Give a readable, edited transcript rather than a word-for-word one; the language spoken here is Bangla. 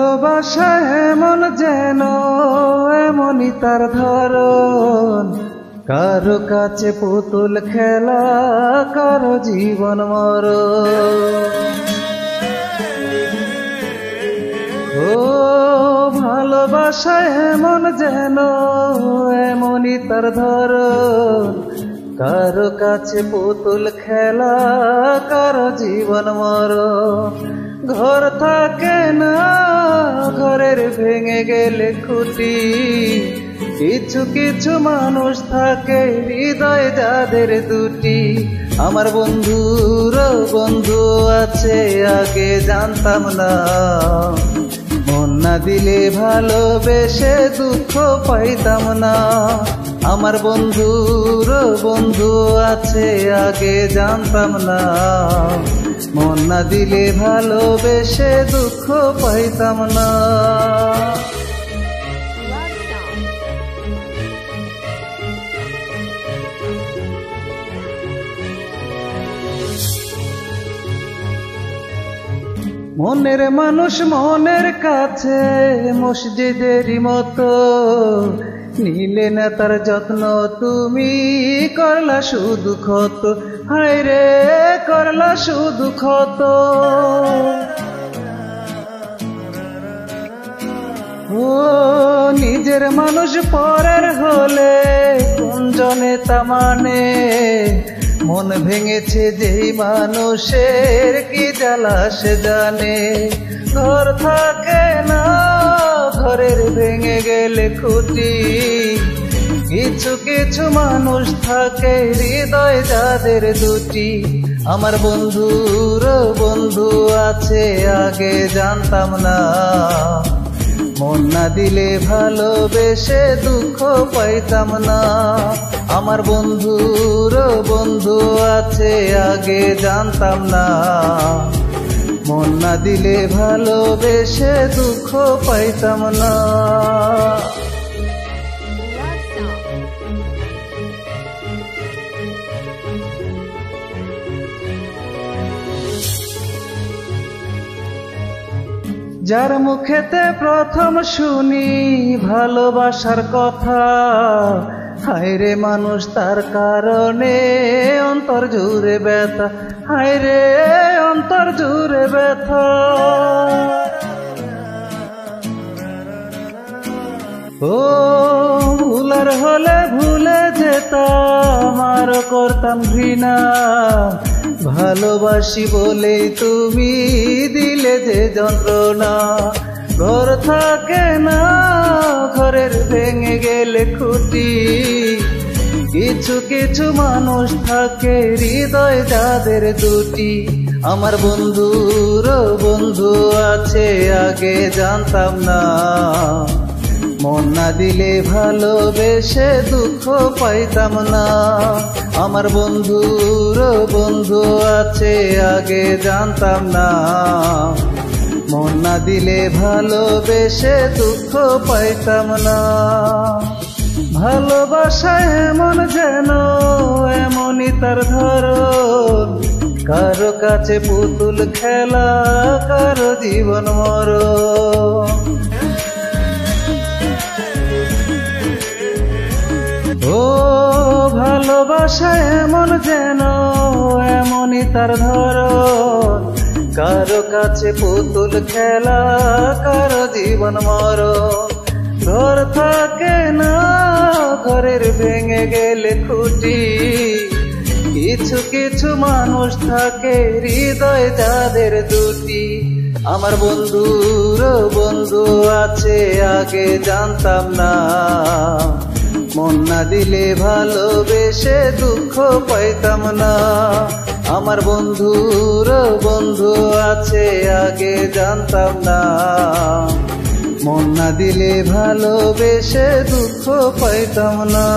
ভালোবাসায় এমন যেন এমনই তার ধরন, কারো কাছে পুতুল খেলা, কারো জীবন মরণ। ও ভালোবাসায় এমন যেন এমনই তার ধরন, কারো কাছে পুতুল খেলা, কারো জীবন মরণ। ঘর থাকে না, ঘরের ভেঙে গেলে খুঁটি, কিছু কিছু মানুষ থাকে হৃদয় যাদের দুটি। আমার বন্ধুর বন্ধু আছে আগে জানতাম না, মন না দিলে ভালোবেসে দুঃখ পাইতাম না। আমার বন্ধুর বন্ধু আছে আগে জানতাম না, মন না দিলে ভালোবেসে দুঃখ পাইতাম না। মনের মানুষ মনের কাছে মসজিদেরই মতো, নিলে না তার যত্ন তুমি, করলা শুধু ক্ষত। হায় রে করলা শুধু ক্ষত। ও নিজের মানুষ পরের হলে কোনজনে তা মানে, মন ভেঙেছে যেই মানুষের কি জ্বালা সে জানে। ঘর থাকে না, ঘরের ভেঙে গেলে খুঁটি, কিছু কিছু মানুষ থাকে হৃদয় যাদের দুটি। আমার বন্ধুর বন্ধু আছে আগে জানতাম না, মন না দিলে ভালোবেসে দুঃখ পাইতাম না। আমার বন্ধুর বন্ধু আছে আগে জানতাম না, মন না দিলে ভালোবেসে দুঃখ পাইতাম না। যার মুখেতে প্রথম শুনি ভালোবাসার কথা, হায় রে মানুষ তার কারণে অন্তর জুড়ে ব্যথা। হায় রে অন্তর জুড়ে ব্যথা। ও ভুলার হলে ভুলে যেতাম, আরো করতাম ঘৃণা, ভালোবাসি বলেই তুমি দিলে যে যন্ত্রণা। ঘর থাকে না, ঘরের ভেঙে গেলে খুঁটি, কিছু কিছু মানুষ থাকে হৃদয় যাদের দুটি। আমার বন্ধুর বন্ধু আছে আগে জানতাম না, মন না দিলে ভালোবেসে দুঃখ পাইতাম না। আমার বন্ধুর বন্ধু আছে আগে জানতাম না, মন না দিলে ভালোবেসে দুঃখ পাইতাম না। ভালোবাসায় এমন যেন এমনই তার ধরন, কারো কাছে পুতুল খেলা, কারো জীবন মরণ। ও ভালোবাসায় এমন যেন এমনই তার ধরন, কারো কাছে পুতুল খেলা, কারো জীবন মরণ। ঘর থাকে না, ঘরের ভেঙে গেলে খুঁটি, কিছু কিছু মানুষ থাকে হৃদয় যাদের দুটি। আমার বন্ধুর বন্ধু আছে আগে জানতাম না, মন না দিলে ভালোবেসে দুঃখ পাইতাম না। আমার বন্ধুর বন্ধু আছে আগে জানতাম না, মন না দিলে ভালোবেসে দুঃখ পাইতাম না।